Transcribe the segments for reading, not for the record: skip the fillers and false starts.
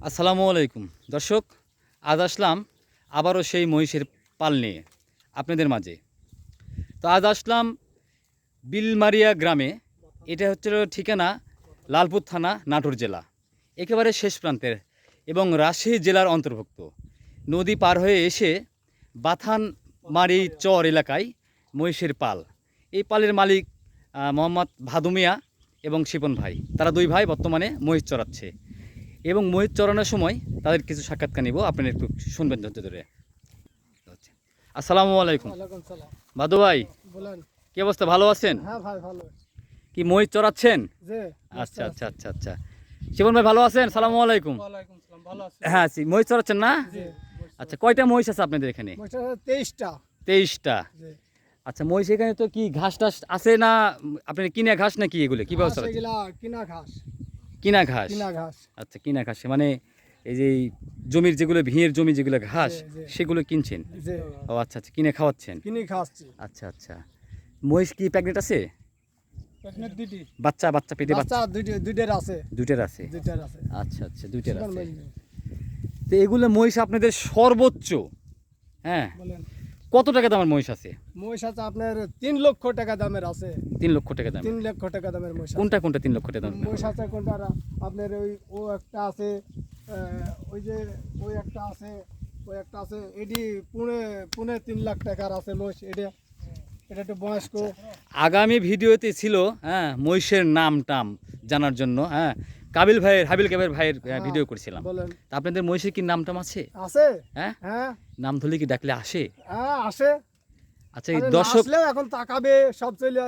আসসালামু আলাইকুম দর্শক, আজ আসলাম আবারও সেই মহিষের পাল নিয়ে আপনাদের মাঝে। তো আজ আসলাম বিলমারিয়া গ্রামে। এটা হচ্ছে ঠিকানা লালপুর থানা, নাটোর জেলা, একেবারে শেষ প্রান্তের এবং রাজশাহী জেলার অন্তর্ভুক্ত। নদী পার হয়ে এসে বাথানমারি চর এলাকায় মহিষের পাল। এই পালের মালিক মোহাম্মদ ভাদু মিয়া এবং শিপন ভাই। তারা দুই ভাই বর্তমানে মহিষ চড়াচ্ছে এবং মহিষ চড়ানোর সময় তাদের কিছু সাক্ষাৎকার নিব, আপনারা একটু শুনবেন ধৈর্য ধরে। আসসালামু আলাইকুম। ওয়ালাইকুম সালাম। ভাদু ভাই, বলেন। কি অবস্থা, ভালো আছেন? হ্যাঁ ভাই, ভালো। কি মহিষ চড়াচ্ছেন? জি। আচ্ছা আচ্ছা আচ্ছা আচ্ছা। শিবন ভাই ভালো আছেন? সালামু আলাইকুম। ওয়ালাইকুম সালাম, ভালো আছি। হ্যাঁ, মহিষ চড়াচ্ছেন না? জি। আচ্ছা, কয়টা মহিষ আছে আপনাদের এখানে? মহিষ 23টা। 23টা। জি। আচ্ছা, মহিষ এখানে তো কি ঘাস টাস আছে না আপনার কিনা ঘাস নাকি এগুলো? কি ব্যবস্থা আছে? এগুলা কিনা ঘাস। কিনা ঘাস। কিনা ঘাস। আচ্ছা, কিনা ঘাস মানে এই যে জমির যেগুলো ভিড়ের জমি যেগুলো ঘাস জি, জি। সেগুলো কিনছেন? জি। ও আচ্ছা আচ্ছা, কিনে খাওয়াচ্ছেন। কিনে খাচ্ছি। আচ্ছা আচ্ছা। মহিষ কি প্রেগনেন্ট আছে? প্রেগনেন্ট দুটি। বাচ্চা বাচ্চা পেটে বাচ্চা বাচ্চা দুইটার আছে। দুইটার আছে? দুইটার আছে। আচ্ছা আচ্ছা, দুইটার সুগার আছে। মেডিকেল। তো এগুলো মহিষ আপনাদের সর্বোচ্চ, হ্যাঁ, বলেন। কত টাকা দামের মহিষ আছে? মহিষ আছে আপনার 3 লক্ষ টাকা দামের আছে। 3 লক্ষ টাকা দাম? 3 লক্ষ টাকা দামের মহিষ আছে। কোনটা কোনটা 3 লক্ষ টাকা দাম? মহিষ আছে কোনটা আপনার ও একটা আছে, ওই যে ওই একটা আছে, ওই একটা আছে, এডি পুনে পুনে 3 লাখ টাকার আছে মহিষ। এটা একটু বয়স্ক। আগামী ভিডিওতে ছিল, হ্যাঁ, মহিষের নাম টাম জানার জন্য, হ্যাঁ, হাবিল কাবের ভাইয়ের ভিডিও করেছিলাম। বলেন। তা আপনাদের মহিষের কি নাম টাম আছে? আছে। হ্যাঁ, হ্যাঁ নাম ধরলে কি ডাকলে আসে? হ্যাঁ আসে। আচ্ছা, এই আরে দর্শক, নাচলেও এখন তাকাবে, সব চলে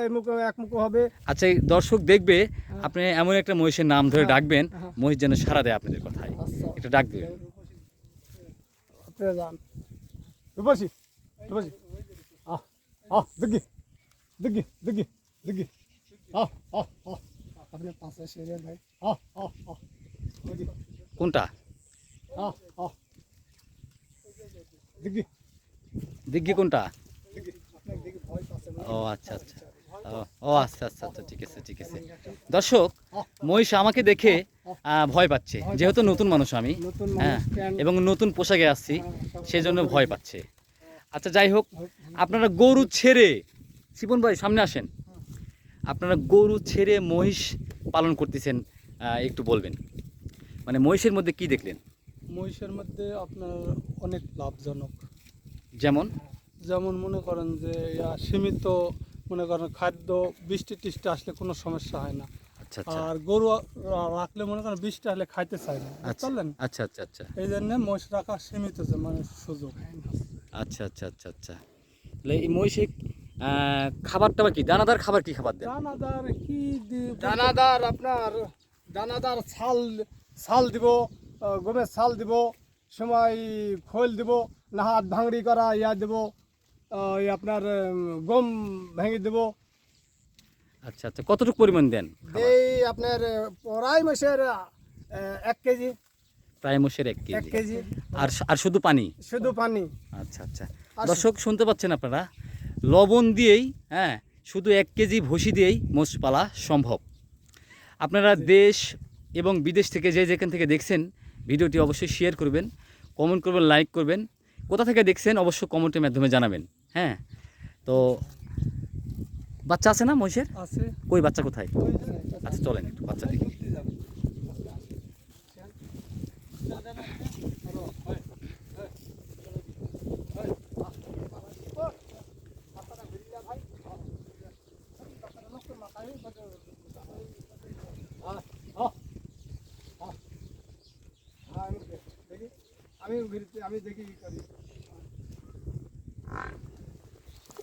একমুখ হবে। আচ্ছা, এই দর্শক দেখবে আপনি এমন একটা মহিষের নাম ধরে হ্যাঁ, ডাকবেন, হ্যাঁ। মহিষ যেন সাড়া দেয় আপনাদের কথায়। আচ্ছা। এটা ডাক দেবেন। আপনি যান। রূপসী, রূপসী। দিগি, দিগি, দিগি, দিগি। আপনি পাশে সেরে ভাই। দিগি, কোনটা? দিগি, দিগ্গি কোনটা? দিগি। আপনার দিগি ভয় পাচ্ছে না। ও আচ্ছা আচ্ছা। ও আচ্ছা আচ্ছা আচ্ছা, ঠিক আছে ঠিক আছে। দর্শক, মহিষ আমাকে দেখে ভয় পাচ্ছে, যেহেতু নতুন মানুষ আমি, নতুন হ্যাঁ, মানুষ, প্যান্ট। এবং নতুন পোশাকে আসছি, হ্যাঁ, সেই জন্য ভয় পাচ্ছে। আচ্ছা, যাই হোক, আপনারা গরু ছেড়ে, শিপন ভাই সামনে আসেন, আপনারা গরু ছেড়ে মহিষ পালন করতেছেন, একটু বলবেন, মানে মহিষের মধ্যে কি দেখলেন? মহিষের মধ্যে আপনার অনেক লাভজনক। যেমন? যেমন মনে করেন যে সীমিত, মনে করেন খাদ্য, বৃষ্টি টিষ্টি আসলে কোনো সমস্যা হয় না। আচ্ছা আচ্ছা আর গরু রাখলে মনে করেন বৃষ্টি আসলে খাইতে চায় না, বুঝতে আচ্ছা পারলেন? আচ্ছা আচ্ছা আচ্ছা এই জন্য মহিষ রাখা সীমিত যে মানে সুযোগ। আচ্ছা আচ্ছা আচ্ছা আচ্ছা। তাহলে এই মহিষে খাবার টাবার কি, দানাদার খাবার কি খাবার দেন? দানাদার কি দানাদার আপনার দানাদার ছাল দিব, গমের ছাল দিব, সময় খোল দিব, না হাত ভাঙড়ি করা দিব, আপনার গম ভেঙে দিব। আচ্ছা আচ্ছা, কতটুকু পরিমাণ দেন খাবার? এই আপনার প্রায় মাসের 1 কেজি। প্রায় মোষের 1 1 কেজি। কেজি। আর শুধু পানি? শুধু পানি। আচ্ছা আচ্ছা। আর দর্শক শুনতে পাচ্ছেন আপনারা, লবণ দিয়েই, হ্যাঁ, শুধু 1 কেজি ভুসি দিয়েই মোষ পালা সম্ভব। আপনারা দেশ এবং বিদেশ থেকে যেখান থেকে দেখছেন ভিডিওটি অবশ্যই শেয়ার করবেন, কমেন্ট করবেন, লাইক করবেন। কোথা থেকে দেখছেন অবশ্যই কমেন্টের মাধ্যমে জানাবেন। হ্যাঁ, তো বাচ্চা আছে না মহিষের? আছে। কই বাচ্চা কোথায়? আচ্ছা, চলেন একটু বাচ্চা দেখি। আমি দেখি কি করি।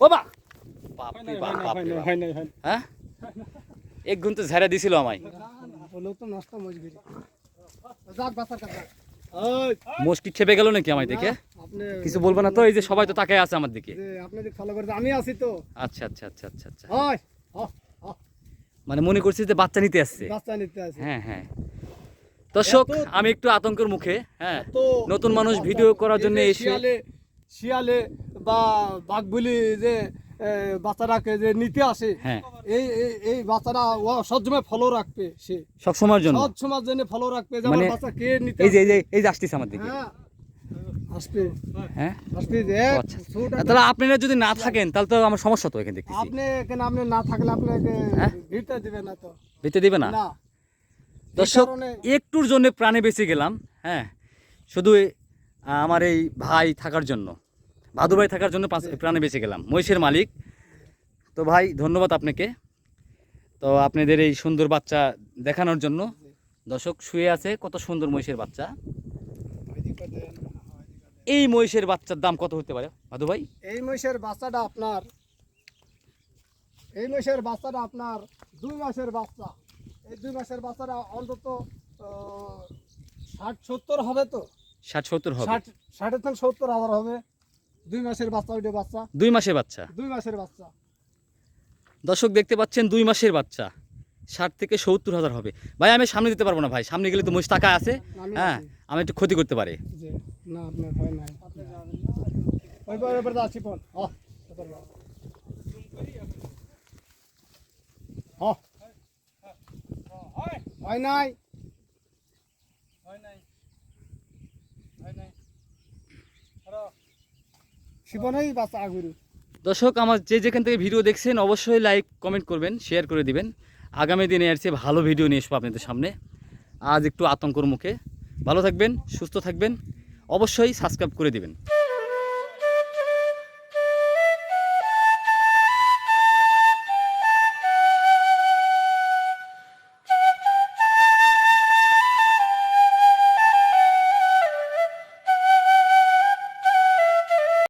ও বা বাপ রে বাপ, বাপ রে বাপ। হয় নাই। হ্যাঁ, 1 ঘন্টা ঝাড়া দিছিল আমায়। বলেও তো নষ্ট মজবুরি। যাক বাচ্চার কাছে। মোষ কি খেপে গেল নাকি আমায় দেখে? আপনি কিছু বলবো না তো? এই যে সবাই তো তাকায় আছে আমার দিকে। যে আপনি যে ফলো করে আমি আছি তো। আচ্ছা আচ্ছা আচ্ছা আচ্ছা আচ্ছা, হয় মানে মনে করছি যে বাচ্চা নিতে আসছে। বাচ্চা নিতে আছে। হ্যাঁ হ্যাঁ। দর্শক, এত- আমি একটু আতঙ্কের মুখে, হ্যাঁ, তো নতুন মানুষ ভিডিও করার জন্য এই যে এসে, শিয়ালে বা বাঘ বলি যে বাচ্চাটাকে যে নিতে আসে, হ্যাঁ এই বাচ্চাটা ও সবসময় ফলো রাখবে, সে সব সময়ের জন্য সব সময়ের জন্য ফলো রাখবে যে আমার মানে বাচ্চা কে নিতে এই যে এই যে আসতেছে আমার দিকে হ্যাঁ আসবে হ্যাঁ আসবে যে ও আচ্ছা। তাহলে আপনারা যদি না থাকেন তাহলে তো আমার সমস্যা তো এখানে দেখতেছি। আপনি কেন আপনি না থাকলে আপনাকে হ্যাঁ? ভিড়তে দিবে না তো দিতে দিবে না না দর্শক, কারণে- একটুর জন্য প্রাণে বেঁচে গেলাম। হ্যাঁ, শুধু আমার এই ভাই থাকার জন্য, ভাদু ভাই থাকার জন্য প্রাণে বেঁচে গেলাম, মহিষের মালিক। তো ভাই ধন্যবাদ আপনাকে। তো আপনাদের এই সুন্দর বাচ্চা দেখানোর জন্য। দর্শক শুয়ে আছে কত সুন্দর মহিষের বাচ্চা। এই মহিষের বাচ্চার দাম কত হতে পারে ভাদু ভাই? এই মহিষের বাচ্চাটা আপনার 2 মাসের বাচ্চা। এই 2 মাসের বাচ্চাটা অন্তত 60-70 হবে তো, 60-70 হবে। 60 থেকে 70,000 হবে। 2 মাসের বাচ্চা, ওইটা বাচ্চা 2 মাসের বাচ্চা। 2 মাসের বাচ্চা। দর্শক দেখতে পাচ্ছেন 2 মাসের বাচ্চা 60 থেকে 70,000 হবে। ভাই আমি সামনে দিতে পারবো না ভাই, সামনে গেলে তো মহিষ টাকা আছে, আমি হ্যাঁ আমি একটু ক্ষতি করতে পারে। যে না আপনার ভয় নাই, ওইবার যাচ্ছি কোন হয় নাই শিবনই বাচ্চা আগুরু। দর্শক আমার যে যেখান থেকে ভিডিও দেখছেন অবশ্যই লাইক কমেন্ট করবেন, শেয়ার করে দিবেন। আগামী দিনে এর চেয়ে ভালো ভিডিও নিয়ে আসবো আপনাদের সামনে। আজ একটু আতঙ্কর মুখে। ভালো থাকবেন, সুস্থ থাকবেন, অবশ্যই সাবস্ক্রাইব করে দিবেন।